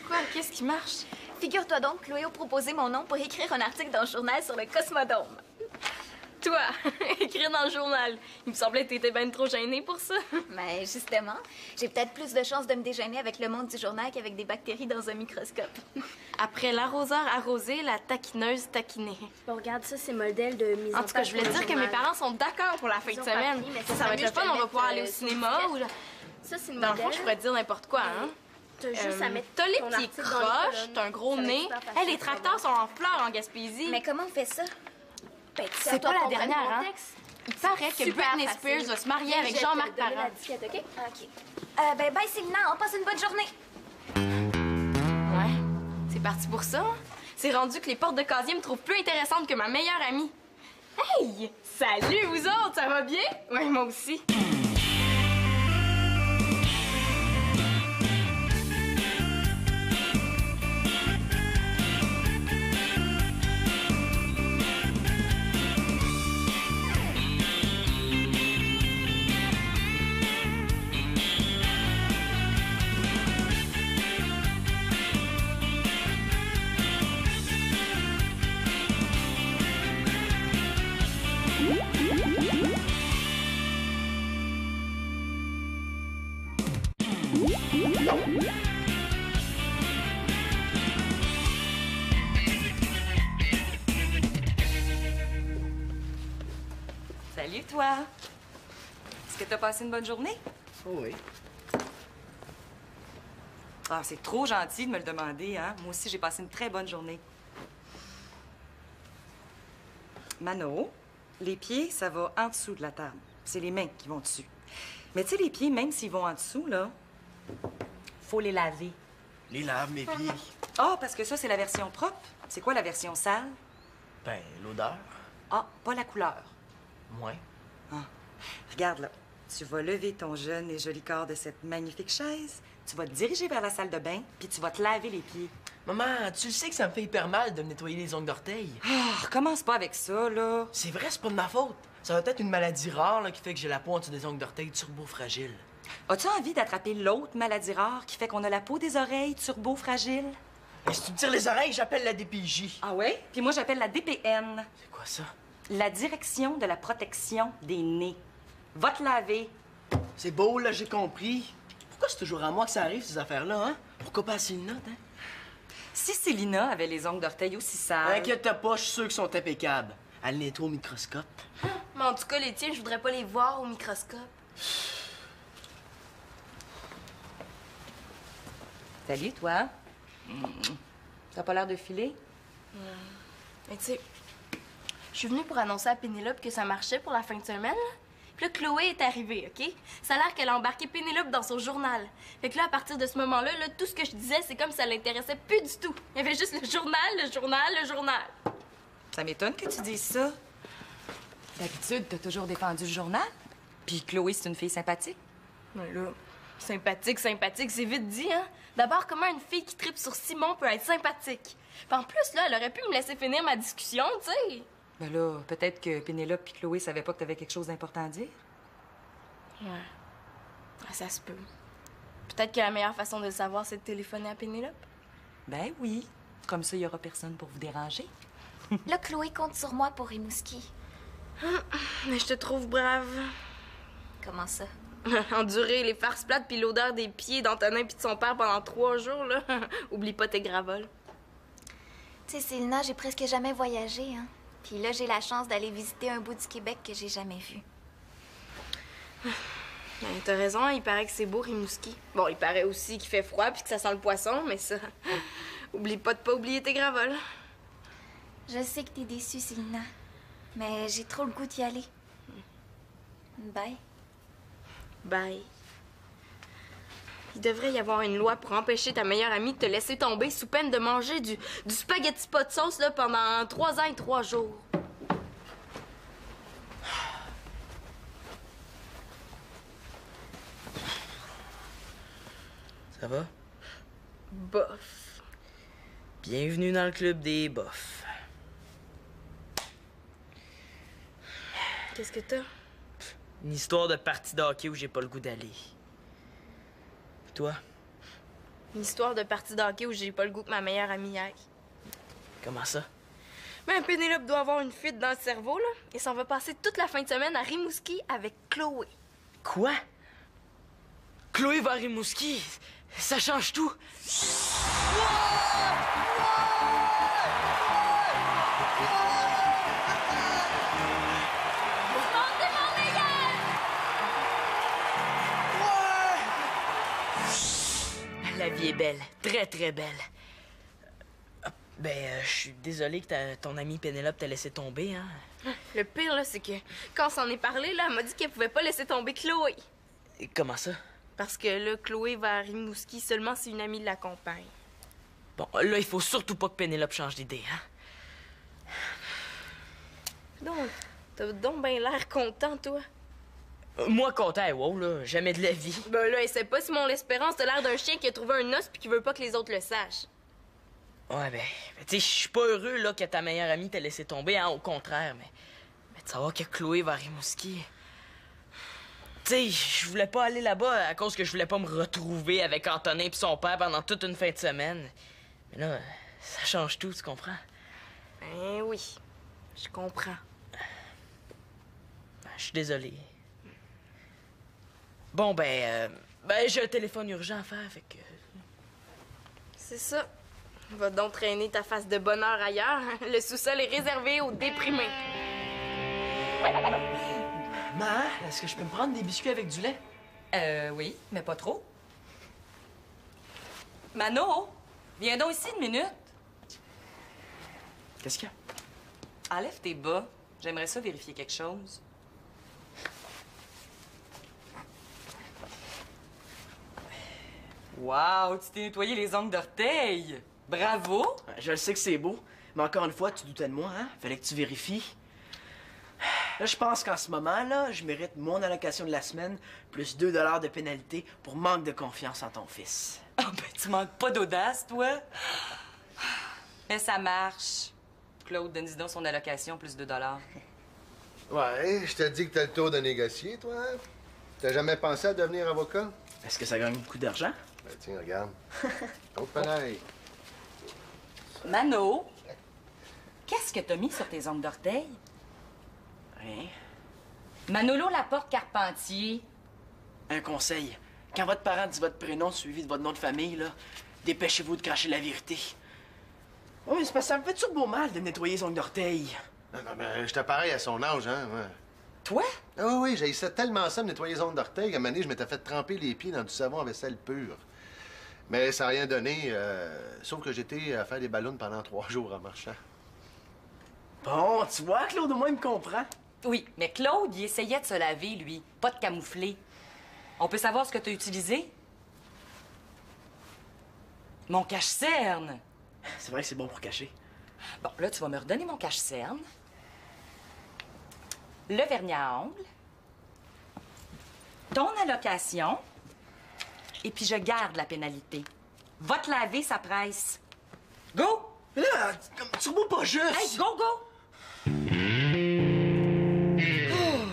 Speaker 1: Quoi? Qu'est-ce qui marche?
Speaker 3: Figure-toi donc, Chloé a proposé mon nom pour écrire un article dans le journal sur le Cosmodome.
Speaker 1: Toi, écrire dans le journal. Il me semblait que t'étais bien trop gênée pour ça.
Speaker 3: Mais justement, j'ai peut-être plus de chances de me déjeuner avec le monde du journal qu'avec des bactéries dans un microscope.
Speaker 1: Après l'arroseur arrosé, la taquineuse taquinée.
Speaker 8: Bon, regarde, ça, c'est modèle de mise en
Speaker 1: En tout cas, je voulais dire que mes parents sont d'accord pour la fin de semaine.
Speaker 8: papier, mais
Speaker 1: Ça
Speaker 8: ça
Speaker 1: va être le
Speaker 8: mieux, je
Speaker 1: fun,
Speaker 8: te
Speaker 1: on va
Speaker 8: le
Speaker 1: pouvoir
Speaker 8: mettre,
Speaker 1: aller au
Speaker 8: sur
Speaker 1: cinéma
Speaker 8: le
Speaker 1: ou...
Speaker 8: Ça, c'est le
Speaker 1: Dans le
Speaker 8: modèle.
Speaker 1: fond, je pourrais te dire n'importe quoi, hein.
Speaker 8: T'as juste à mettre
Speaker 1: T'as les
Speaker 8: ton
Speaker 1: pieds
Speaker 8: article dans les
Speaker 1: croches,
Speaker 8: colonnes.
Speaker 1: t'as un gros
Speaker 8: Ça va être
Speaker 1: nez.
Speaker 8: super facile,
Speaker 1: Hey, les
Speaker 8: ça va.
Speaker 1: tracteurs sont en fleurs en Gaspésie.
Speaker 3: Mais comment on fait ça? Ben, tu
Speaker 1: c'est
Speaker 3: sers
Speaker 1: pas
Speaker 3: toi
Speaker 1: la
Speaker 3: ton
Speaker 1: dernière,
Speaker 3: vrai
Speaker 1: hein?
Speaker 3: contexte.
Speaker 1: Il paraît que
Speaker 8: Super
Speaker 1: Britney
Speaker 8: facile.
Speaker 1: Spears va se marier
Speaker 8: Viens,
Speaker 1: avec
Speaker 8: je vais
Speaker 1: Jean-Marc
Speaker 8: te donner
Speaker 1: Parent.
Speaker 8: la disquette, OK? OK.
Speaker 3: Ben, bye, Célina, on passe une bonne journée.
Speaker 1: Ouais, c'est parti pour ça. C'est rendu que les portes de casier me trouvent plus intéressantes que ma meilleure amie. Hey! Salut, vous autres, ça va bien? Ouais, moi aussi.
Speaker 4: Salut, toi. Est-ce que t'as passé une bonne journée?
Speaker 5: Oh oui.
Speaker 4: Ah, c'est trop gentil de me le demander, hein? Moi aussi, j'ai passé une très bonne journée. Mano, les pieds, ça va en dessous de la table. C'est les mains qui vont dessus. Mais tu sais, les pieds, même s'ils vont en dessous, là, faut les laver.
Speaker 5: Les lave, mes pieds.
Speaker 4: Ah, parce que ça, c'est la version propre. C'est quoi la version sale?
Speaker 5: Ben, l'odeur.
Speaker 4: Ah, pas la couleur.
Speaker 5: Moins.
Speaker 4: Ah. Regarde, là. Tu vas lever ton jeune et joli corps de cette magnifique chaise. Tu vas te diriger vers la salle de bain, puis tu vas te laver les pieds.
Speaker 5: Maman, tu le sais que ça me fait hyper mal de me nettoyer les ongles d'orteil.
Speaker 4: Ah, recommence pas avec ça, là.
Speaker 5: C'est vrai, c'est pas de ma faute. Ça va être une maladie rare là, qui fait que j'ai la peau en dessous des ongles d'orteil turbo-fragile.
Speaker 4: As-tu envie d'attraper l'autre maladie rare qui fait qu'on a la peau des oreilles turbo-fragile?
Speaker 5: Et si tu me tires les oreilles, j'appelle la DPJ.
Speaker 4: Ah ouais? Puis moi, j'appelle la DPN.
Speaker 5: C'est quoi ça?
Speaker 4: La Direction de la protection des nez. Va te laver.
Speaker 5: C'est beau, là, j'ai compris. Pourquoi c'est toujours à moi que ça arrive, ces affaires-là, hein? Pourquoi pas à Célina, hein?
Speaker 4: Si Célina avait les ongles d'orteil aussi sales...
Speaker 5: Inquiète-toi pas, je suis sûr qu'ils sont impeccables. Elle les nettoie au microscope.
Speaker 1: Mais en tout cas, les tiens, je voudrais pas les voir au microscope.
Speaker 4: Salut, toi. T'as pas l'air de filer?
Speaker 1: Mais tu sais, je suis venue pour annoncer à Pénélope que ça marchait pour la fin de semaine. Puis là, Chloé est arrivée, OK? Ça a l'air qu'elle a embarqué Pénélope dans son journal. Fait que là, à partir de ce moment-là, là, tout ce que je disais, c'est comme si ça l'intéressait plus du tout. Il y avait juste le journal, le journal, le journal.
Speaker 4: Ça m'étonne que tu dises ça. D'habitude, t'as toujours défendu le journal. Puis Chloé, c'est une fille sympathique.
Speaker 1: Mais là, sympathique, sympathique, c'est vite dit, hein? D'abord, comment une fille qui tripe sur Simon peut être sympathique? Puis en plus, là, elle aurait pu me laisser finir ma discussion, tu sais.
Speaker 4: Ben là, peut-être que Pénélope et Chloé savaient pas que t'avais quelque chose d'important à dire.
Speaker 1: Ouais. Ah, ça se peut. Peut-être que la meilleure façon de le savoir, c'est de téléphoner à Pénélope.
Speaker 4: Ben oui. Comme ça, il y aura personne pour vous déranger.
Speaker 3: Là, Chloé compte sur moi pour Rimouski.
Speaker 1: Mais je te trouve brave.
Speaker 3: Comment ça?
Speaker 1: Endurer les farces plates puis l'odeur des pieds d'Antonin puis de son père pendant 3 jours, là. Oublie pas tes gravoles.
Speaker 3: Tu sais, Célina, j'ai presque jamais voyagé, hein. Puis là, j'ai la chance d'aller visiter un bout du Québec que j'ai jamais vu.
Speaker 1: Ben, t'as raison, hein, il paraît que c'est beau, Rimouski. Bon, il paraît aussi qu'il fait froid puis que ça sent le poisson, mais ça... Oublie pas de pas oublier tes gravoles.
Speaker 3: Je sais que t'es déçue, Célina. Mais j'ai trop le goût d'y aller. Bye.
Speaker 1: Bye. Il devrait y avoir une loi pour empêcher ta meilleure amie de te laisser tomber sous peine de manger du spaghetti pas de sauce là, pendant 3 ans et 3 jours.
Speaker 6: Ça va?
Speaker 1: Bof.
Speaker 6: Bienvenue dans le club des bofs.
Speaker 1: Qu'est-ce que t'as?
Speaker 6: Une histoire de partie de hockey où j'ai pas le goût d'aller. Toi?
Speaker 1: Une histoire de partie de hockey où j'ai pas le goût que ma meilleure amie aille.
Speaker 6: Comment ça?
Speaker 1: Ben, Pénélope doit avoir une fuite dans le cerveau, là, et s'en va passer toute la fin de semaine à Rimouski avec Chloé.
Speaker 6: Quoi? Chloé va à Rimouski? Ça change tout! La vie est belle, très très belle. Je suis désolé que ton amie Pénélope t'a laissé tomber, hein?
Speaker 1: Le pire, là, c'est que quand on s'en est parlé, là, elle m'a dit qu'elle pouvait pas laisser tomber Chloé.
Speaker 6: Et comment ça?
Speaker 1: Parce que là, Chloé va à Rimouski seulement si une amie l'accompagne.
Speaker 6: Bon, là, il faut surtout pas que Pénélope change d'idée, hein?
Speaker 1: Donc, t'as donc bien l'air content, toi.
Speaker 6: Moi, content, wow, là, jamais de la vie.
Speaker 1: Ben là, essaie pas, Simon l'Espérance, t'as l'air d'un chien qui a trouvé un os puis qui veut pas que les autres le sachent.
Speaker 6: Ouais, tu sais, je suis pas heureux, là, que ta meilleure amie t'ait laissé tomber, hein, au contraire, mais de savoir que Chloé va à Rimouski... Tu sais, je voulais pas aller là-bas à cause que je voulais pas me retrouver avec Antonin pis son père pendant toute une fin de semaine. Mais là, ça change tout, tu comprends?
Speaker 1: Ben oui, je comprends.
Speaker 6: Je suis désolé. Bon, j'ai un téléphone urgent à faire, fait que...
Speaker 1: C'est ça. Va donc traîner ta face de bonheur ailleurs. Le sous-sol est réservé aux déprimés.
Speaker 5: Maman, est-ce que je peux me prendre des biscuits avec du lait?
Speaker 4: Oui, mais pas trop. Mano, viens donc ici une minute.
Speaker 5: Qu'est-ce qu'il y a?
Speaker 4: Enlève tes bas. J'aimerais ça vérifier quelque chose. Wow, tu t'es nettoyé les ongles d'orteil. Bravo!
Speaker 5: Je le sais que c'est beau, mais encore une fois, tu doutais de moi, hein? Fallait que tu vérifies. Là, je pense qu'en ce moment, là, je mérite mon allocation de la semaine plus 2 $ de pénalité pour manque de confiance en ton fils.
Speaker 4: Ah ben, tu manques pas d'audace, toi. Mais ça marche. Claude, donne-y donc son allocation plus 2 $.
Speaker 7: Ouais, je te dis que t'as le tour de négocier, toi. Hein? T'as jamais pensé à devenir avocat?
Speaker 5: Est-ce que ça gagne beaucoup d'argent?
Speaker 7: Ben, tiens, regarde. Oh, pareil.
Speaker 4: Mano, qu'est-ce que t'as mis sur tes ongles d'orteil?
Speaker 5: Rien.
Speaker 4: Manolo Laporte-Carpentier.
Speaker 5: Un conseil. Quand votre parent dit votre prénom suivi de votre nom de famille, là, dépêchez-vous de cracher la vérité. Oui, mais c'est parce que ça me fait turbo mal de me nettoyer les ongles d'orteil.
Speaker 7: Non, ben, j'étais pareil à son âge, hein. Ouais.
Speaker 4: Toi?
Speaker 7: Ah oui, j'haïssais tellement ça, me nettoyer les ongles d'orteil, qu'à un moment donné, je m'étais fait tremper les pieds dans du savon à vaisselle pure. Mais ça n'a rien donné, sauf que j'étais à faire des ballons pendant 3 jours en marchant.
Speaker 5: Bon, tu vois, Claude, au moins, il me comprend.
Speaker 4: Oui, mais Claude, il essayait de se laver, lui, pas de camoufler. On peut savoir ce que t'as utilisé? Mon cache-cerne.
Speaker 5: C'est vrai que c'est bon pour cacher.
Speaker 4: Bon, là, tu vas me redonner mon cache-cerne. Le vernis à ongles. Ton allocation. Et puis je garde la pénalité. Va te laver, ça presse. Go!
Speaker 5: Mais là, comme turbo pas juste!
Speaker 4: Hey, go, go! Oh,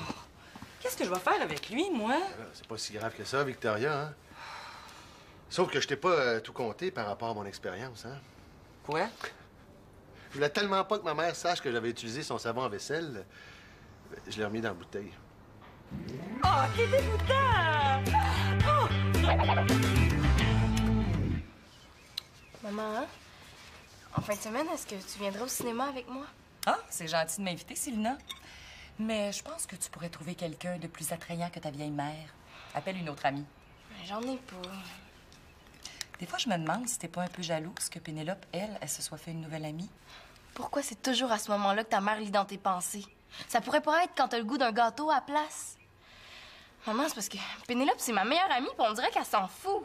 Speaker 4: qu'est-ce que je vais faire avec lui, moi?
Speaker 7: C'est pas si grave que ça, Victoria, hein? Sauf que je t'ai pas tout compté par rapport à mon expérience, hein?
Speaker 4: Quoi?
Speaker 7: Je voulais tellement pas que ma mère sache que j'avais utilisé son savon à vaisselle. Je l'ai remis dans la bouteille.
Speaker 4: Oh, t'es dégoûtant! Oh!
Speaker 1: Maman, hein? En fin de semaine, est-ce que tu viendras au cinéma avec moi?
Speaker 4: Ah, c'est gentil de m'inviter, Célina. Mais je pense que tu pourrais trouver quelqu'un de plus attrayant que ta vieille mère. Appelle une autre amie.
Speaker 1: J'en ai pas.
Speaker 4: Des fois, je me demande si t'es pas un peu jalouse que Pénélope, elle se soit fait une nouvelle amie.
Speaker 1: Pourquoi c'est toujours à ce moment-là que ta mère lit dans tes pensées? Ça pourrait pas être quand t'as le goût d'un gâteau à la place. Maman, c'est parce que Pénélope, c'est ma meilleure amie, puis on dirait qu'elle s'en fout.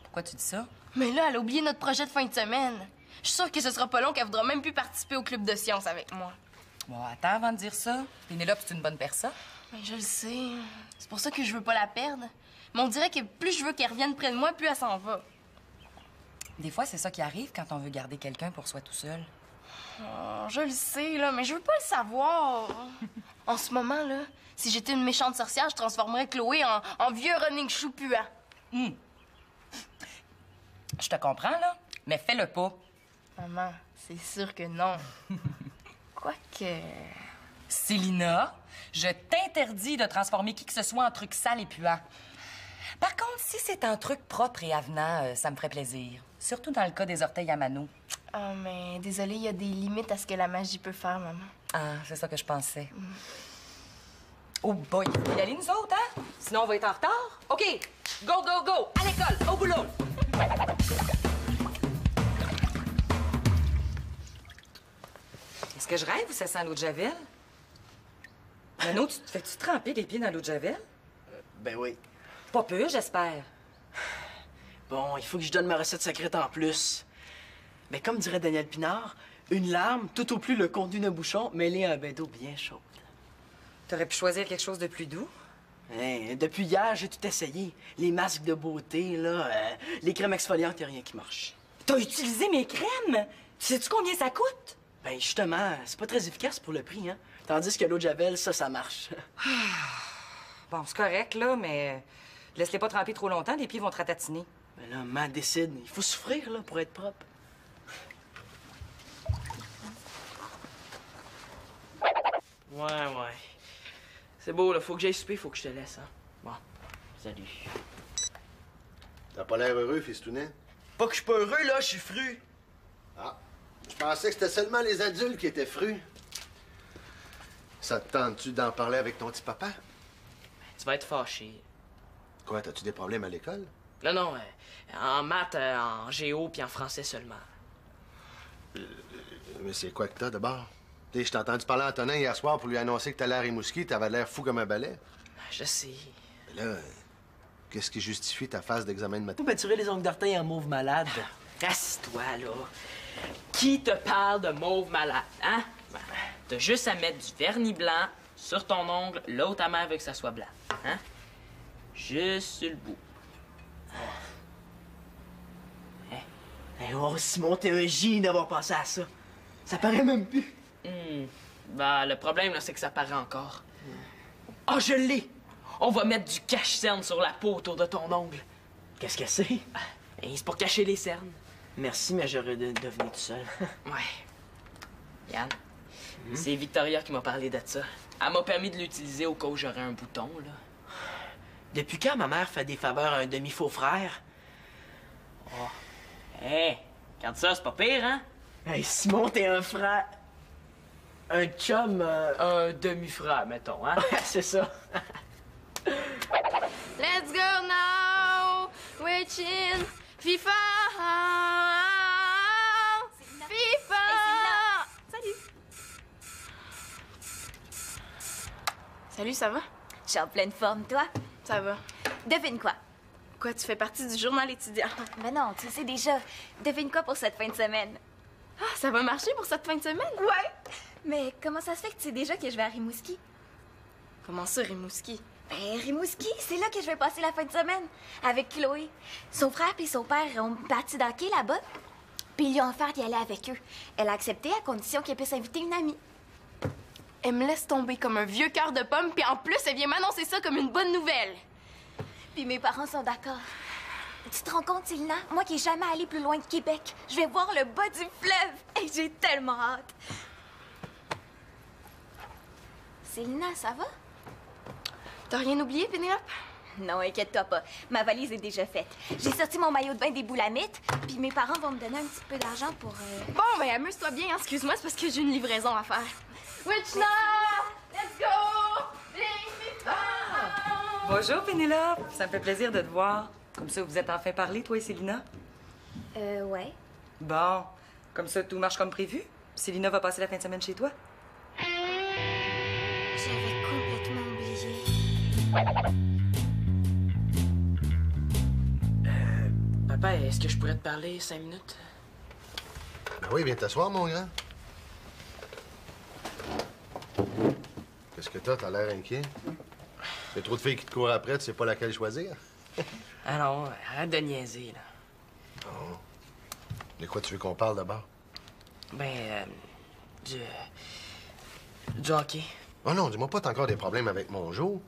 Speaker 4: Pourquoi tu dis ça?
Speaker 1: Mais là, elle a oublié notre projet de fin de semaine. Je suis sûre que ce sera pas long qu'elle voudra même plus participer au club de sciences avec moi.
Speaker 4: Bon, attends avant de dire ça. Pénélope, c'est une bonne personne.
Speaker 1: Mais je le sais. C'est pour ça que je veux pas la perdre. Mais on dirait que plus je veux qu'elle revienne près de moi, plus elle s'en va.
Speaker 4: Des fois, c'est ça qui arrive quand on veut garder quelqu'un pour soi tout seul.
Speaker 1: Oh, je le sais, là, mais je veux pas le savoir. En ce moment, là, si j'étais une méchante sorcière, je transformerais Chloé en vieux running chou puant.
Speaker 4: Je te comprends, là, mais fais-le pas.
Speaker 1: Maman, c'est sûr que non. Quoique...
Speaker 4: Célina, je t'interdis de transformer qui que ce soit en truc sale et puant. Par contre, si c'est un truc propre et avenant, ça me ferait plaisir. Surtout dans le cas des orteils à Mano.
Speaker 1: Ah, mais désolée, il y a des limites à ce que la magie peut faire, maman.
Speaker 4: Ah, c'est ça que je pensais. Oh boy, il faut y aller, nous autres, hein? Sinon, on va être en retard. OK, go, go, go! À l'école, au boulot! Est-ce que je rêve ou ça sent l'eau de Javel? Mano, tu te fais-tu tremper les pieds dans l'eau de Javel?
Speaker 5: Ben oui.
Speaker 4: Pas peu, j'espère.
Speaker 5: Bon, il faut que je donne ma recette secrète en plus. Mais comme dirait Daniel Pinard, une larme, tout au plus le contenu d'un bouchon, mêlé à un bain d'eau bien chaude.
Speaker 4: T'aurais pu choisir quelque chose de plus doux.
Speaker 5: Hein, depuis hier, j'ai tout essayé. Les masques de beauté, là, les crèmes exfoliantes, y a rien qui marche.
Speaker 4: T'as utilisé mes crèmes? Tu sais-tu combien ça coûte?
Speaker 5: Ben justement, c'est pas très efficace pour le prix, hein. Tandis que l'eau de Javel, ça marche.
Speaker 4: Bon, c'est correct, là, mais laisse-les pas tremper trop longtemps, les pieds vont te ratatiner.
Speaker 5: Ben là, maman décide. Il faut souffrir, là, pour être propre. Ouais. C'est beau, là. Faut que j'aille souper, faut que je te laisse, hein. Bon.
Speaker 6: Salut.
Speaker 7: T'as pas l'air heureux, fistounet?
Speaker 5: Pas que je suis pas heureux, là, je suis fru.
Speaker 7: Ah, je pensais que c'était seulement les adultes qui étaient frus. Ça te tente-tu d'en parler avec ton petit papa?
Speaker 6: Tu vas être fâché.
Speaker 7: Quoi, t'as-tu des problèmes à l'école?
Speaker 6: Non, non, en maths, en géo, puis en français seulement.
Speaker 7: Mais c'est quoi que t'as, d'abord? Je t'ai entendu parler à Antonin hier soir pour lui annoncer que t'allais à Rimouski, t'avais l'air fou comme un balai.
Speaker 6: Je sais.
Speaker 7: Mais là, qu'est-ce qui justifie ta phase d'examen de
Speaker 5: Faut
Speaker 7: maths?
Speaker 5: peinturer les ongles d'orteil en mauve malade.
Speaker 6: Reste-toi, là. Qui te parle de mauve malade, hein? T'as juste à mettre du vernis blanc sur ton ongle, là où ta mère veut que ça soit blanc, hein? Juste sur le bout.
Speaker 5: Hey, oh, Simon, t'es un génie d'avoir pensé à ça. Ça paraît même plus.
Speaker 6: Ben, le problème, là, c'est que ça paraît encore. Ah, je l'ai! On va mettre du cache-cerne sur la peau autour de ton ongle.
Speaker 5: Qu'est-ce que c'est?
Speaker 6: Et c'est pour cacher les cernes.
Speaker 5: Merci, mais j'aurais devenu tout seul.
Speaker 6: Ouais. Yann, c'est Victoria qui m'a parlé de ça. Elle m'a permis de l'utiliser au cas où j'aurais un bouton, là.
Speaker 5: Depuis quand ma mère fait des faveurs à un demi-faux frère?
Speaker 6: Hé, regarde ça, c'est pas pire, hein?
Speaker 5: Hey, Simon, t'es un frère. Un chum.
Speaker 6: Un demi-frère, mettons, hein?
Speaker 5: C'est ça.
Speaker 2: Let's go now! We're chill! FIFA! FIFA!
Speaker 3: Salut!
Speaker 1: Salut, ça va?
Speaker 3: Je suis en pleine forme, toi?
Speaker 1: Ça va.
Speaker 3: Devine quoi?
Speaker 1: Quoi, tu fais partie du journal étudiant?
Speaker 3: Mais non, tu le sais déjà. Devine quoi pour cette fin de semaine?
Speaker 1: Ah, ça va marcher pour cette fin de semaine?
Speaker 3: Ouais! Mais comment ça se fait que tu sais déjà que je vais à Rimouski?
Speaker 1: Comment ça, Rimouski?
Speaker 3: Ben, Rimouski, c'est là que je vais passer la fin de semaine. Avec Chloé. Son frère et son père ont parti d'hockey là-bas. Puis ils lui ont offert d'y aller avec eux. Elle a accepté à condition qu'elle puisse inviter une amie.
Speaker 1: Elle me laisse tomber comme un vieux cœur de pomme, puis en plus, elle vient m'annoncer ça comme une bonne nouvelle.
Speaker 3: Puis mes parents sont d'accord. Tu te rends compte, Célina? Moi qui n'ai jamais allé plus loin de Québec, je vais voir le bas du fleuve. Et j'ai tellement hâte. Célina, ça va?
Speaker 1: T'as rien oublié, Pénélope?
Speaker 3: Non, inquiète-toi pas. Ma valise est déjà faite. J'ai sorti mon maillot de bain des Boulamites, puis mes parents vont me donner un petit peu d'argent pour...
Speaker 1: Bon, ben amuse-toi bien, hein. Excuse-moi, c'est parce que j'ai une livraison à faire. Witchna! Let's go!
Speaker 4: Bonjour, Pénélope. Ça me fait plaisir de te voir. Comme ça, vous êtes enfin parlé, toi et Célina?
Speaker 3: Ouais.
Speaker 4: Bon. Comme ça, tout marche comme prévu? Célina va passer la fin de semaine chez toi?
Speaker 3: J'avais complètement oublié.
Speaker 6: Papa, est-ce que je pourrais te parler 5 minutes?
Speaker 7: Ben oui, viens t'asseoir, mon grand. Qu'est-ce que t'as? T'as l'air inquiet. Il y a trop de filles qui te courent après, tu sais pas laquelle choisir.
Speaker 6: Ah non, arrête de niaiser, là.
Speaker 7: Oh. De quoi tu veux qu'on parle d'abord?
Speaker 6: Ben, du hockey.
Speaker 7: Oh non, dis-moi pas t'as encore des problèmes avec mon jour.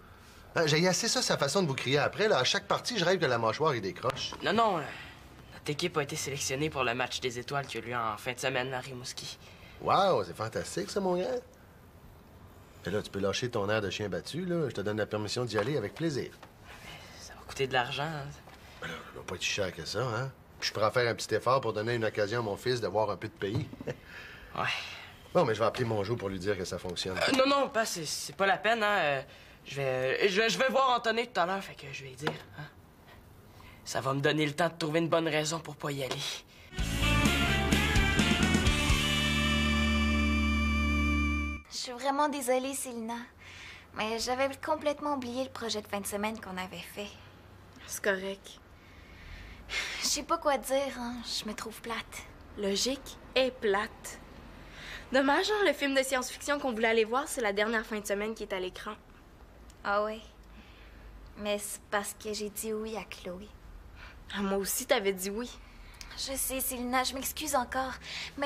Speaker 7: Hein, j'ai assez ça, sa façon de vous crier après. Là. À chaque partie, je rêve que la mâchoire, il décroche.
Speaker 6: Non, non, notre équipe a été sélectionnée pour le match des étoiles qui a lieu en fin de semaine à Rimouski.
Speaker 7: Wow, c'est fantastique, ça, mon grand. Et là, tu peux lâcher ton air de chien battu, là. Je te donne la permission d'y aller avec plaisir.
Speaker 6: Ça va coûter de l'argent, hein?
Speaker 7: Ben là, ça va pas être si cher que ça, hein? Puis je pourrais faire un petit effort pour donner une occasion à mon fils de voir un peu de pays.
Speaker 6: Ouais.
Speaker 7: Bon, mais je vais appeler mon jour pour lui dire que ça fonctionne.
Speaker 6: Non, non, pas, c'est pas la peine, hein. Je vais voir Anthony tout à l'heure, fait que je vais lui dire, hein. Ça va me donner le temps de trouver une bonne raison pour pas y aller.
Speaker 3: Je suis vraiment désolée, Célina. Mais j'avais complètement oublié le projet de fin de semaine qu'on avait fait.
Speaker 1: C'est correct.
Speaker 3: Je sais pas quoi dire, hein. Je me trouve plate.
Speaker 1: Logique et plate. Dommage, hein, le film de science-fiction qu'on voulait aller voir, c'est la dernière fin de semaine qui est à l'écran.
Speaker 3: Ah oui. Mais c'est parce que j'ai dit oui à Chloé.
Speaker 1: Ah, moi aussi, t'avais dit oui.
Speaker 3: Je sais, Célina, je m'excuse encore. Mais